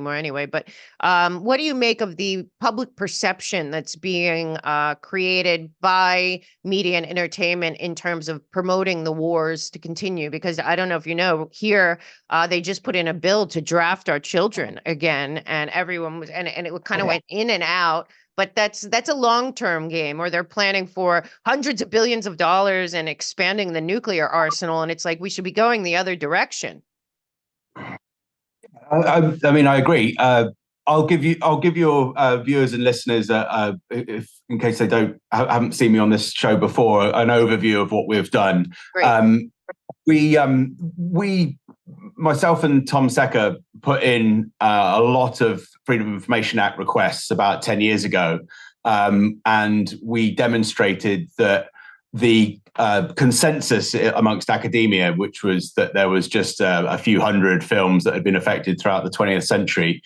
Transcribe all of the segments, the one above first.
anyway. But what do you make of the public perception that's being created by media and entertainment in terms of promoting the wars to continue? Because I don't know if you know, here they just put in a bill to draft our children again, and everyone was, and it kind of went in and out. But that's a long-term game, or they're planning for hundreds of billions of dollars and expanding the nuclear arsenal. And it's like we should be going the other direction. I mean, I agree. I'll give your viewers and listeners, if in case they haven't seen me on this show before, an overview of what we've done. Great. We, myself and Tom Secker, put in a lot of Freedom of Information Act requests about 10 years ago, and we demonstrated that the consensus amongst academia, which was that there was just a few hundred films that had been affected throughout the 20th century,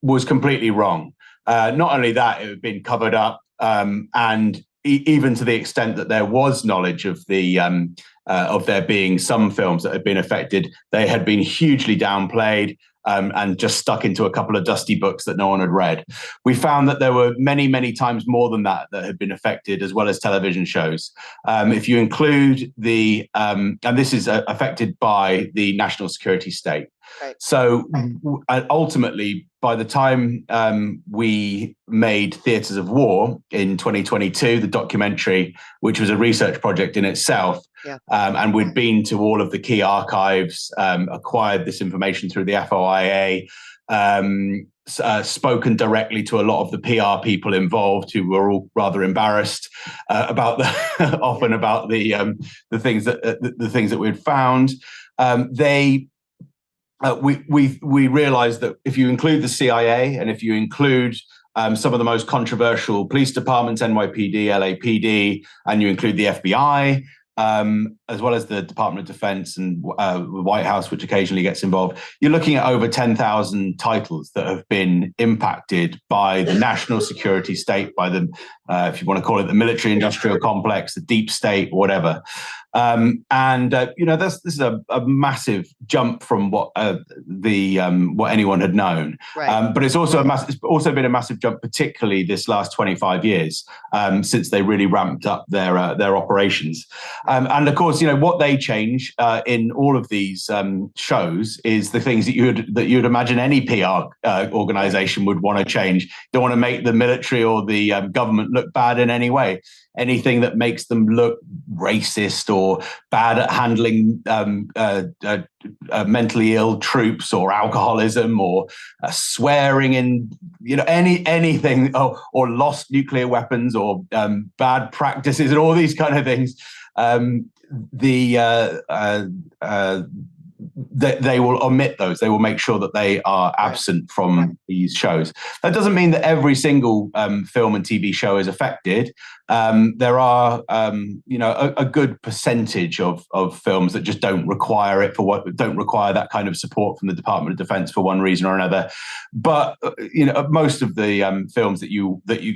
was completely wrong. Not only that, it had been covered up, and even to the extent that there was knowledge of there being some films that had been affected, they had been hugely downplayed. And just stuck into a couple of dusty books that no one had read. We found that there were many, many times more than that had been affected, as well as television shows. If you include and this is affected by the national security state. Right. So ultimately, by the time we made Theatres of War in 2022, the documentary, which was a research project in itself, and we'd been to all of the key archives, acquired this information through the FOIA, spoken directly to a lot of the PR people involved, who were all rather embarrassed about the things that we'd found. We realized that if you include the CIA and if you include some of the most controversial police departments, NYPD, LAPD, and you include the FBI, as well as the Department of Defense and the White House, which occasionally gets involved, you're looking at over 10,000 titles that have been impacted by the national security state, by the, if you want to call it, the military-industrial complex, the deep state, whatever. This is a massive jump from what anyone had known. Right. But it's also been a massive jump, particularly this last 25 years, since they really ramped up their operations. And of course, what they change in all of these shows is the things that you'd imagine any PR organization would want to change. Don't want to make the military or the government look bad in any way. Anything that makes them look racist or bad at handling mentally ill troops, or alcoholism, or swearing in, anything, or lost nuclear weapons, or bad practices, and all these kind of things. They will omit those. They will make sure that they are absent from these shows. That doesn't mean that every single film and TV show is affected. There are, a good percentage of films that just don't require that kind of support from the Department of Defense for one reason or another. But most of the films that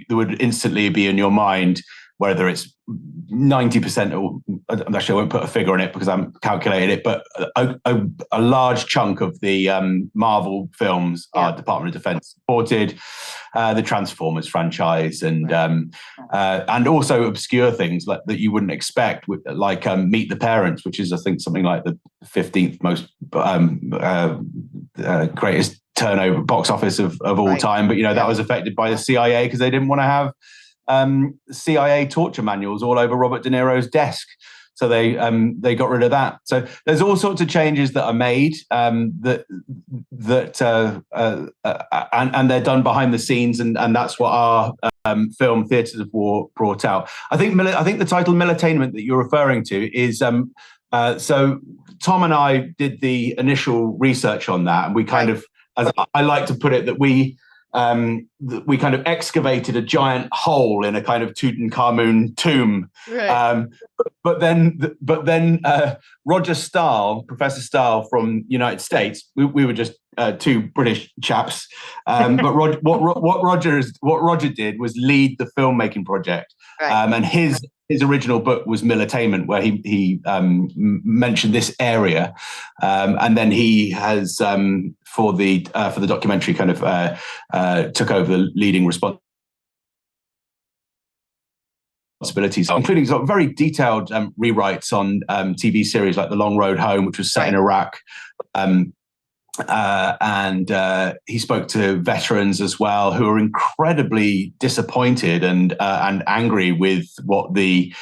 would instantly be in your mind, whether it's 90%, or actually I won't put a figure on it because I haven't calculated it, but a large chunk of the Marvel films are Department of Defense supported, the Transformers franchise, and also obscure things like that you wouldn't expect, like Meet the Parents, which is, I think, something like the 15th most greatest turnover box office of all time. But that was affected by the CIA because they didn't want to have CIA torture manuals all over Robert De Niro's desk, so they got rid of that. So there's all sorts of changes that are made, and they're done behind the scenes, and that's what our film Theatres of War brought out. I think the title Militainment that you're referring to is so Tom and I did the initial research on that, and we kind of, as I like to put it, that we kind of excavated a giant hole in a kind of Tutankhamun tomb. Right. But then Roger Stahl, Professor Stahl from United States, we were just two British chaps. But what Roger did was lead the filmmaking project, and his original book was Militainment, where he mentioned this area, and then he has for the documentary kind of took over the leading responsibilities, including sort of very detailed rewrites on TV series like The Long Road Home, which was set in Iraq. And he spoke to veterans as well, who are incredibly disappointed and angry with what the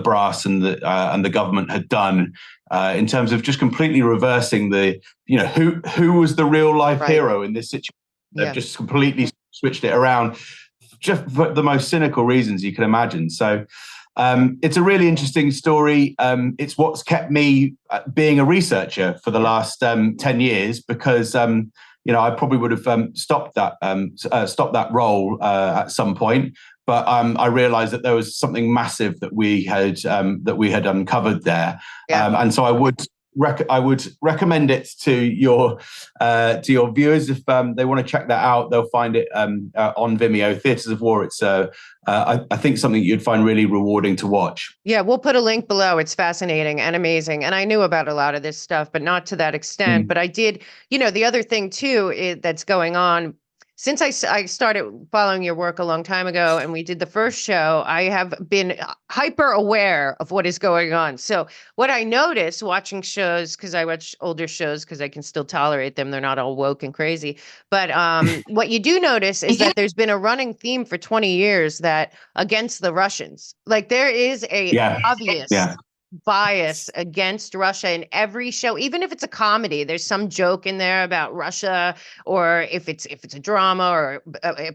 brass and the government had done in terms of just completely reversing who was the real life hero in this situation. They've just completely switched it around, just for the most cynical reasons you can imagine. So it's a really interesting story. It's what's kept me being a researcher for the last 10 years, because I probably would have stopped that role at some point. But I realised that there was something massive that we had uncovered there, and so I would recommend it to your viewers. If they want to check that out, they'll find it on Vimeo. Theatres of War. It's I think something you'd find really rewarding to watch. Yeah, we'll put a link below. It's fascinating and amazing. And I knew about a lot of this stuff, but not to that extent. But I did, the other thing too that's going on, since I started following your work a long time ago and we did the first show, I have been hyper aware of what is going on. So what I noticed watching shows, because I watch older shows because I can still tolerate them, they're not all woke and crazy. But what you do notice is that there's been a running theme for 20 years that against the Russians, like there is a obvious bias against Russia in every show. Even if it's a comedy, there's some joke in there about Russia, or if it's a drama, or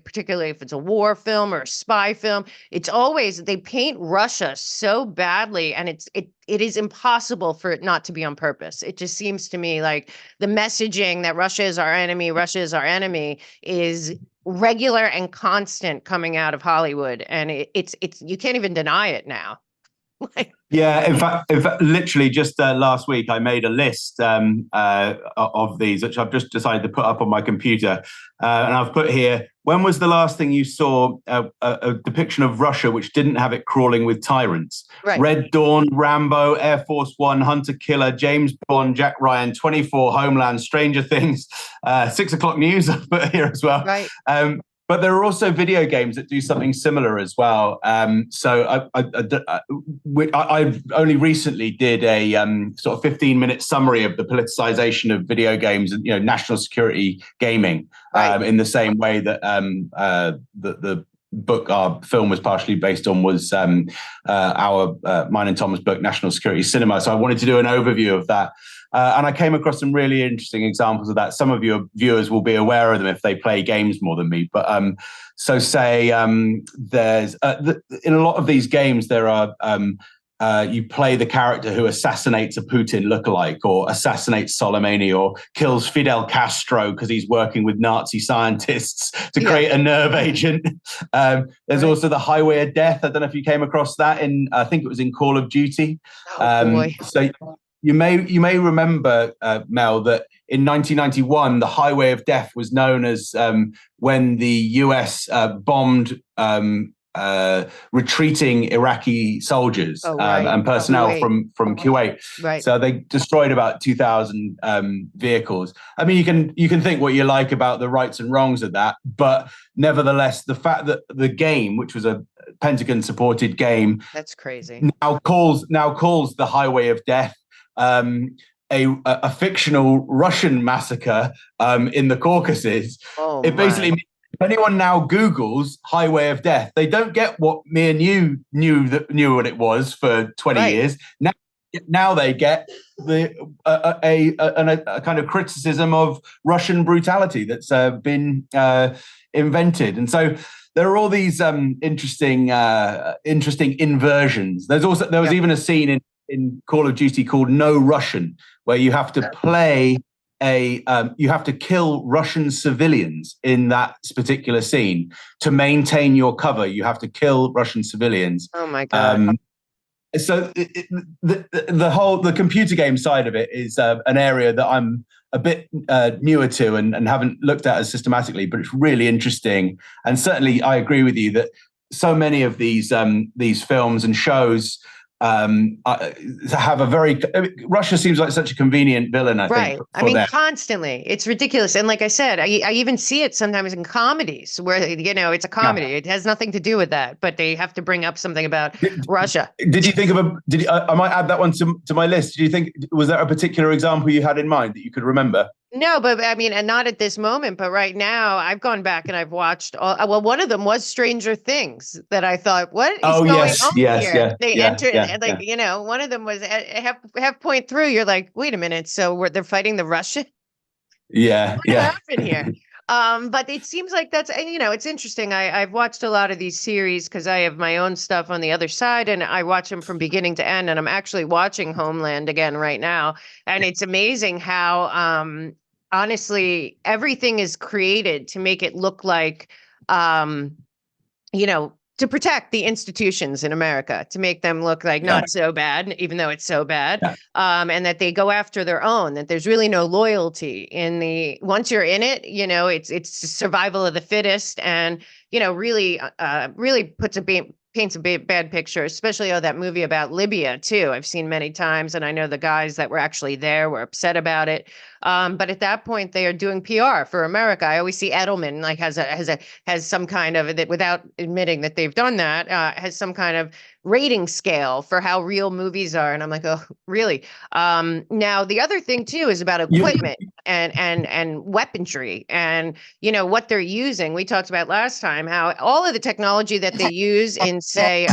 particularly if it's a war film or a spy film, it's always, they paint Russia so badly, and it is impossible for it not to be on purpose. It just seems to me like the messaging that Russia is our enemy is regular and constant coming out of Hollywood, and it's you can't even deny it now. Yeah, in fact, literally just last week, I made a list of these, which I've just decided to put up on my computer. And I've put here, when was the last thing you saw a depiction of Russia which didn't have it crawling with tyrants? Red Dawn, Rambo, Air Force One, Hunter Killer, James Bond, Jack Ryan, 24, Homeland, Stranger Things, 6 o'clock news I've put here as well. But there are also video games that do something similar as well. So I only recently did a sort of 15-minute summary of the politicization of video games and national security gaming, in the same way that the book our film was partially based on was mine and Tom's book National Security Cinema. So I wanted to do an overview of that. And I came across some really interesting examples of that. Some of your viewers will be aware of them if they play games more than me. But so say there's in a lot of these games, there are you play the character who assassinates a Putin lookalike, or assassinates Soleimani, or kills Fidel Castro because he's working with Nazi scientists to create a nerve agent. There's also the Highway of Death. I don't know if you came across that I think it was in Call of Duty. So you may remember, Mel, that in 1991, the Highway of Death was known as when the US bombed retreating Iraqi soldiers and personnel from Kuwait. So they destroyed about 2,000 vehicles. I mean, you can think what you like about the rights and wrongs of that, but nevertheless, the fact that the game, which was a Pentagon-supported game, that's crazy, now calls the Highway of Death a fictional Russian massacre in the Caucasus. It basically means if anyone now Googles Highway of Death, they don't get what me and you knew what it was for 20 years. Now they get a kind of criticism of Russian brutality that's been invented, and so there are all these interesting inversions. There was even a scene in Call of Duty called No Russian, where you have to play you have to kill Russian civilians in that particular scene to maintain your cover. You have to kill Russian civilians. Oh my God. So the computer game side of it is an area that I'm a bit newer to and haven't looked at as systematically, but it's really interesting. And certainly, I agree with you that so many of these films and shows have a very Russia seems like such a convenient villain, I think. I mean, them. Constantly. It's ridiculous. And like I said, I even see it sometimes in comedies where, you know, it's a comedy. Yeah. It has nothing to do with that, but they have to bring up something about Russia. Did you think of I might add that one to my list. Did you think, was there a particular example you had in mind that you could remember? No, but I mean, and not at this moment, but right now I've gone back and I've watched well, one of them was Stranger Things that I thought, what is going on here? Yeah, they entered, like, you know, one of them was half point through. You're like, wait a minute. So they're fighting the Russian? Yeah. What happened here? But it seems like that's, you know, it's interesting. I've watched a lot of these series because I have my own stuff on the other side and I watch them from beginning to end. And I'm actually watching Homeland again right now. And it's amazing how, honestly, everything is created to make it look like, you know, to protect the institutions in America, to make them look like not so bad, even though it's so bad, and that they go after their own, that there's really no loyalty in once you're in it, you know, it's survival of the fittest, and, you know, really paints a bad picture, especially that movie about Libya too. I've seen many times, and I know the guys that were actually there were upset about it. But at that point, they are doing PR for America. I always see Edelman like has some kind of, that without admitting that they've done that, has some kind of rating scale for how real movies are, and I'm like, oh, really? Now the other thing too is about equipment and weaponry, and, you know, what they're using. We talked about last time how all of the technology that they use in, say,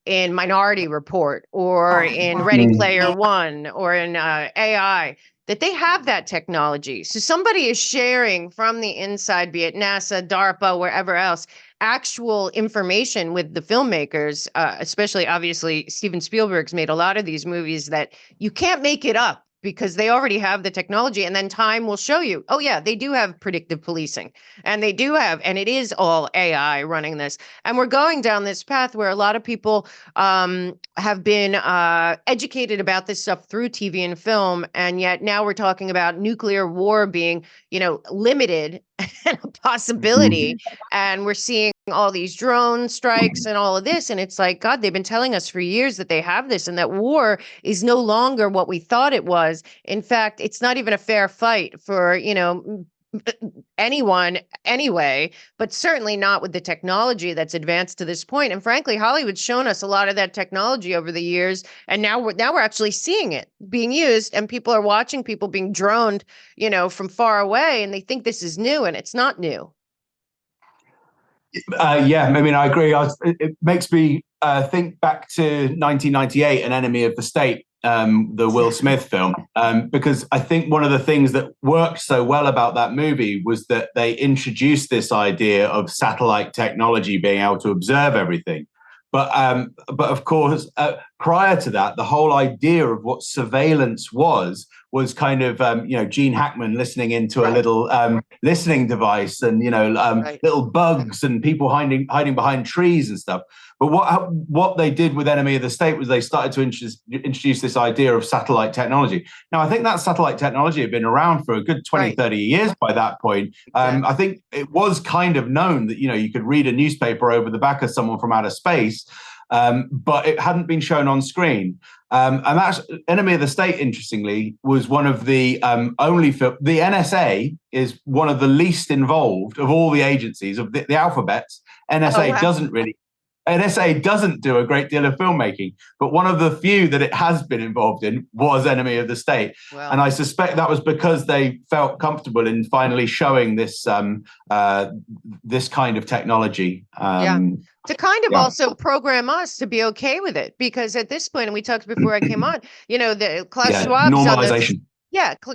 in Minority Report or in Ready Player One or in AI, that they have that technology. So somebody is sharing from the inside, be it NASA, DARPA, wherever else, actual information with the filmmakers, especially obviously Steven Spielberg's made a lot of these movies that you can't make it up because they already have the technology, and then time will show you, oh yeah, they do have predictive policing, and they do have, and it is all AI running this. And we're going down this path where a lot of people have been educated about this stuff through TV and film, and yet now we're talking about nuclear war being, you know, limited and a possibility. And we're seeing all these drone strikes and all of this. And it's like, God, they've been telling us for years that they have this, and that war is no longer what we thought it was. In fact, it's not even a fair fight for, you know, anyone anyway, but certainly not with the technology that's advanced to this point. And frankly, Hollywood's shown us a lot of that technology over the years, and now we're actually seeing it being used, and people are watching people being droned, you know, from far away, and they think this is new, and it's not new. Yeah, I mean, I agree. It makes me think back to 1998, An Enemy of the State, the Will Smith film, because I think one of the things that worked so well about that movie was that they introduced this idea of satellite technology being able to observe everything. But of course, prior to that, the whole idea of what surveillance was kind of, you know, Gene Hackman listening into a little listening device, and, you know, little bugs and people hiding behind trees and stuff. But what they did with Enemy of the State was they started to introduce this idea of satellite technology. Now, I think that satellite technology had been around for a good 20, 30 years by that point. I think it was kind of known that, you know, you could read a newspaper over the back of someone from outer space, but it hadn't been shown on screen. And that's Enemy of the State, interestingly, was one of the only film. The NSA is one of the least involved of all the agencies of the alphabets. NSA doesn't do a great deal of filmmaking, but one of the few that it has been involved in was Enemy of the State. Wow. And I suspect that was because they felt comfortable in finally showing this this kind of technology. To kind of also program us to be okay with it, because at this point, and we talked before I came on, you know, the Klaus Schwab's normalization.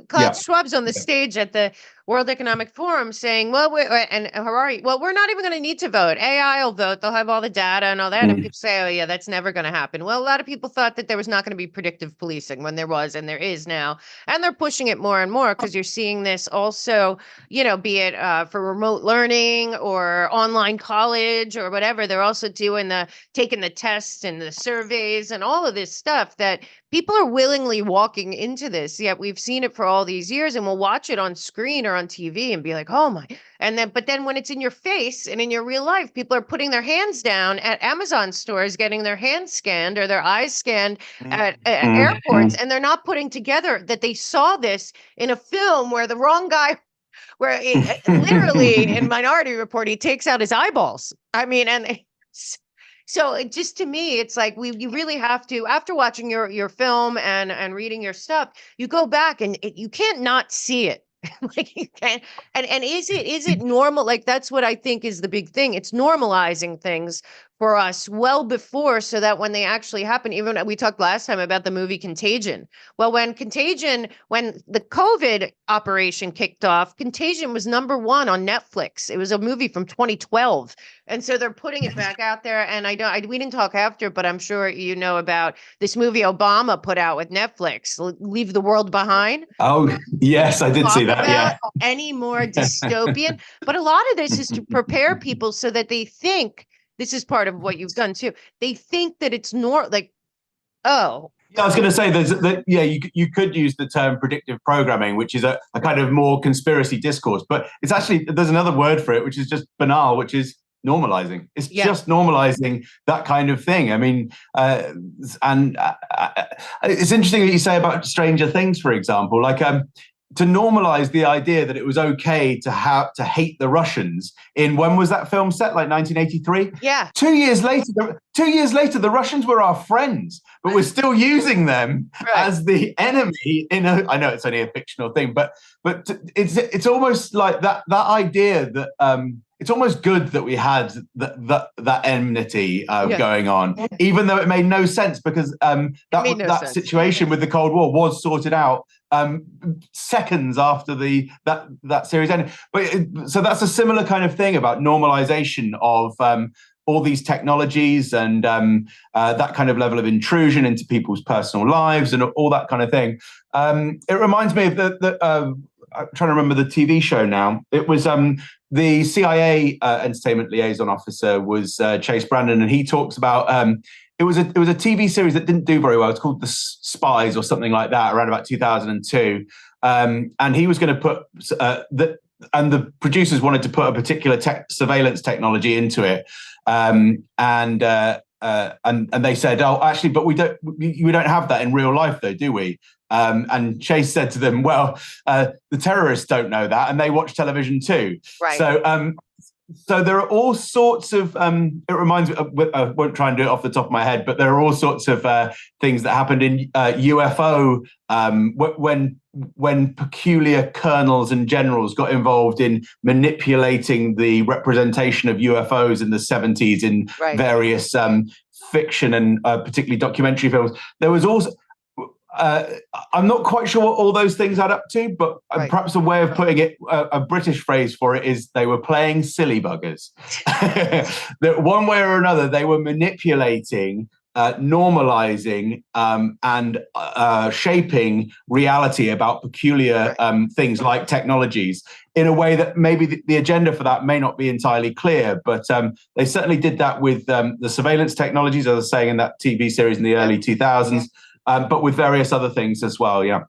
Klaus Schwab's on the stage at the World Economic Forum saying, well, and Harari, well, we're not even going to need to vote. AI will vote. They'll have all the data and all that. And people say, oh, yeah, that's never going to happen. Well, a lot of people thought that there was not going to be predictive policing when there was, and there is now. And they're pushing it more and more because you're seeing this also, be it for remote learning or online college or whatever. They're also taking the tests and the surveys and all of this stuff that people are willingly walking into this, yet we've seen it for all these years, and we'll watch it on screen or on TV and be like, oh my. But then when it's in your face and in your real life, people are putting their hands down at Amazon stores, getting their hands scanned or their eyes scanned at airports, and they're not putting together that they saw this in a film where the wrong guy, where literally in Minority Report, he takes out his eyeballs. I mean, so just to me, it's like you really have to, after watching your film and reading your stuff, you go back and you can't not see it. Like you can't. And is it normal? Like that's what I think is the big thing. It's normalizing things for us well before, so that when they actually happen, even we talked last time about the movie Contagion. Well, when the COVID operation kicked off, Contagion was #1 on Netflix. It was a movie from 2012. And so they're putting it back out there. And we didn't talk after, but I'm sure you know about this movie Obama put out with Netflix, Leave the World Behind. Oh, yes, I did see that. Yeah. Any more dystopian. But a lot of this is to prepare people so that they think, this is part of what you've done too. They think that it's like, oh. Yeah, I was going to say you could use the term predictive programming, which is a kind of more conspiracy discourse, but it's actually, there's another word for it, which is just banal, which is normalizing. It's just normalizing that kind of thing. I mean, it's interesting that you say about Stranger Things, for example, like to normalize the idea that it was okay to hate the Russians when was that film set? Like 1983? Yeah. 2 years later, the Russians were our friends, but we're still using them as the enemy. I know it's only a fictional thing, but it's almost like that idea that it's almost good that we had that enmity going on, even though it made no sense, because that situation with the Cold War was sorted out seconds after that series ended. So that's a similar kind of thing about normalization of all these technologies and that kind of level of intrusion into people's personal lives and all that kind of thing. It reminds me of I'm trying to remember the TV show now. It was the CIA entertainment liaison officer was Chase Brandon, and he talks about it was a TV series that didn't do very well. It's called The Spies or something like that, around about 2002. And he was going to put and the producers wanted to put a particular surveillance technology into it, and they said, "Oh, actually, but we don't have that in real life, though, do we?" And Chase said to them, "Well, the terrorists don't know that, and they watch television too." Right. So there are all sorts of. It reminds me. I won't try and do it off the top of my head, but there are all sorts of things that happened in UFO when peculiar colonels and generals got involved in manipulating the representation of UFOs in the 70s in various fiction and particularly documentary films. There was also. I'm not quite sure what all those things add up to, but perhaps a way of putting it, a British phrase for it is they were playing silly buggers. That one way or another, they were manipulating, normalizing, and shaping reality about peculiar things like technologies in a way that maybe the agenda for that may not be entirely clear, but they certainly did that with the surveillance technologies, as I was saying in that TV series in the early 2000s. But with various other things as well, yeah.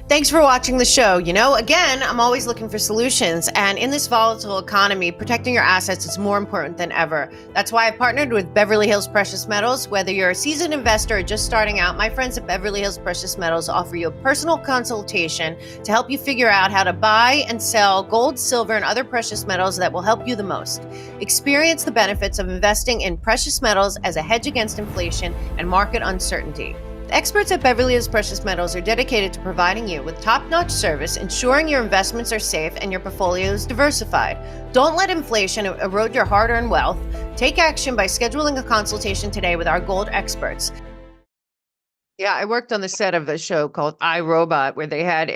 Thanks for watching the show. Again, I'm always looking for solutions. And in this volatile economy, protecting your assets is more important than ever. That's why I've partnered with Beverly Hills Precious Metals. Whether you're a seasoned investor or just starting out, my friends at Beverly Hills Precious Metals offer you a personal consultation to help you figure out how to buy and sell gold, silver, and other precious metals that will help you the most. Experience the benefits of investing in precious metals as a hedge against inflation and market uncertainty. The experts at Beverly Hills Precious Metals are dedicated to providing you with top-notch service, ensuring your investments are safe and your portfolio is diversified. Don't let inflation erode your hard-earned wealth. Take action by scheduling a consultation today with our gold experts. Yeah, I worked on the set of a show called I, Robot, where they had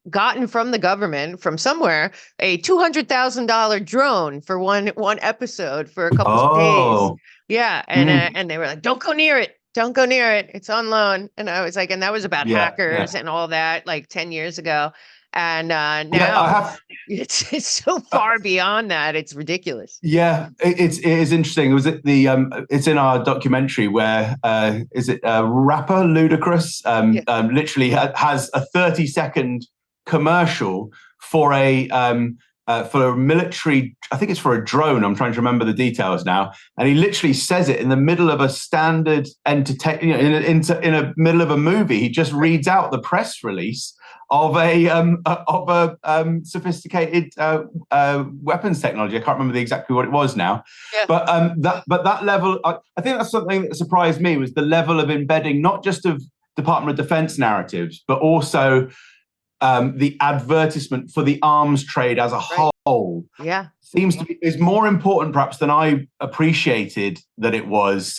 gotten from the government from somewhere a $200,000 drone for one episode for a couple of days. Oh, Yeah, mm, and they were like, "Don't go near it, don't go near it. It's on loan." And I was like, and that was about yeah, hackers yeah, and all that, like 10 years ago. And yeah. I now have. it's so far beyond that, it's ridiculous. Yeah, it is interesting. Was it the it's in our documentary where is it rapper Ludacris Yeah, literally has a 30-second commercial for for a military, I think it's for a drone. I'm trying to remember the details now. And he literally says it in the middle of a standard entertain, you know, in a middle of a movie. He just reads out the press release of a sophisticated weapons technology. I can't remember exactly what it was now, yeah, but that level, I think that's something that surprised me, was the level of embedding not just of Department of Defense narratives, but also the advertisement for the arms trade as a right. whole Yeah. seems to be is more important perhaps than I appreciated that it was,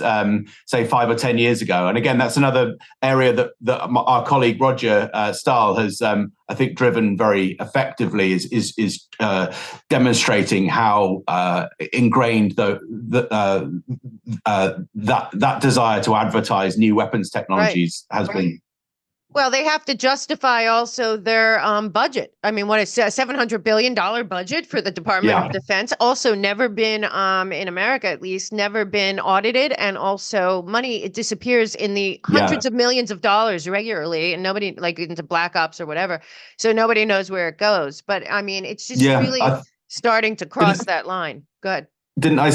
say 5 or 10 years ago. And again, that's another area that our colleague Roger Stahl has, I think, driven very effectively, is demonstrating how ingrained that desire to advertise new weapons Right. technologies has been. Well, they have to justify also their budget. I mean, what is a $700 billion budget for the Department of Yeah, Defense? Also, never been in America, at least, never been audited, and also money it disappears in the yeah, hundreds of millions of dollars regularly, and nobody like into black ops or whatever. So nobody knows where it goes. But I mean, it's just yeah. really I starting to cross didn't that line. Good. didn't I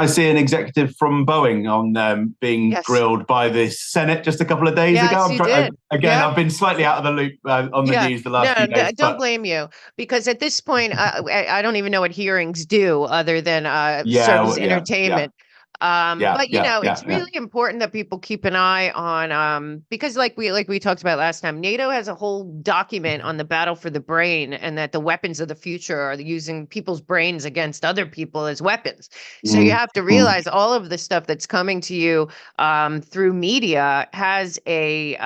see an executive from Boeing on being Yes. grilled by the Senate just a couple of days ago? Yes, you did. Again, Yeah. I've been slightly out of the loop on the Yeah, news the no, last few days, don't but blame you because at this point, I don't even know what hearings do other than yeah, serve as well, entertainment. yeah, But yeah, it's yeah. really important that people keep an eye on because like we talked about last time, NATO has a whole document on the battle for the brain and that the weapons of the future are using people's brains against other people as weapons. So you Mm, have to mm. realize all of the stuff that's coming to you through media has a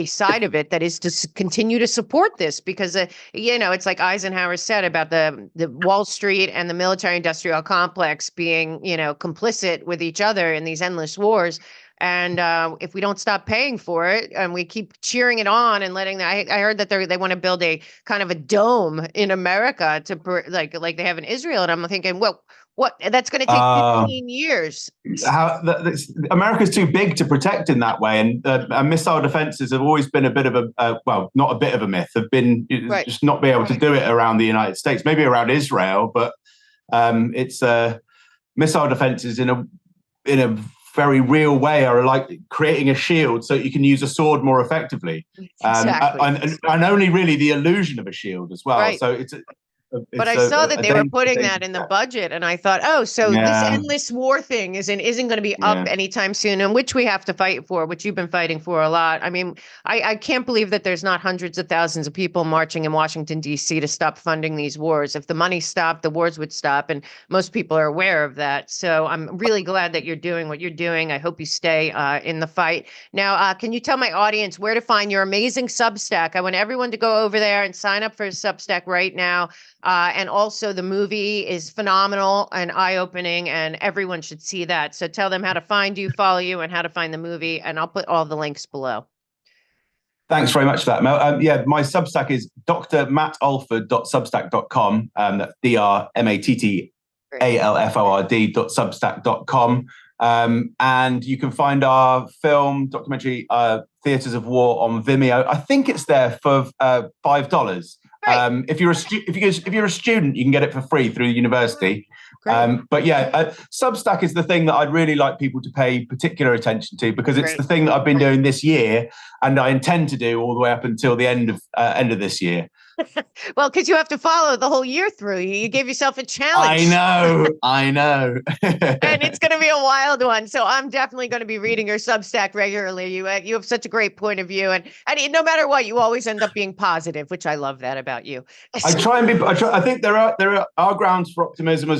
side of it that is to continue to support this because it's like Eisenhower said about the Wall Street and the military industrial complex being complicit with each other in these endless wars. And if we don't stop paying for it and we keep cheering it on and letting I heard that they want to build a kind of a dome in America to like they have in Israel, and I'm thinking, well, what that's going to take Uh, 15 years. America's too big to protect in that way, and missile defenses have always been a bit of a well, not a bit of a myth. Have been Right. just not be able to do it around the United States, maybe around Israel, but it's missile defenses in a very real way are like creating a shield so you can use a sword more effectively, Exactly. and only really the illusion of a shield as well. Right. So But it's I saw a that they were putting that dangerous in the step. budget, and I thought, oh, so this Yeah, endless war thing isn't going to be up yeah. anytime soon, and which we have to fight for, which you've been fighting for a lot. I mean, I can't believe that there's not hundreds of thousands of people marching in Washington, D.C. to stop funding these wars. If the money stopped, the wars would stop, and most people are aware of that. So I'm really glad that you're doing what you're doing. I hope you stay in the fight. Now, can you tell my audience where to find your amazing Substack? I want everyone to go over there and sign up for a Substack right now. And also, the movie is phenomenal and eye-opening, and everyone should see that. So tell them how to find you, follow you, and how to find the movie, and I'll put all the links below. Thanks very much for that, Mel. Yeah, my Substack is drmattalford.substack.com. That's drmattalford.substack.com. And you can find our film documentary, Theatres of War, on Vimeo. I think it's there for $5. Great, If you're a student, you can get it for free through the university. great, But yeah, Substack is the thing that I'd really like people to pay particular attention to, because it's great. the thing that I've been doing this year, and I intend to do all the way up until the end of this year. Well, because you have to follow the whole year through. You gave yourself a I challenge. know, I know. And it's going to be a wild one. So I'm definitely going to be reading your Substack regularly. You have such a great point of view. And no matter what, you always end up being positive, which I love that about you. I think there are grounds for optimism as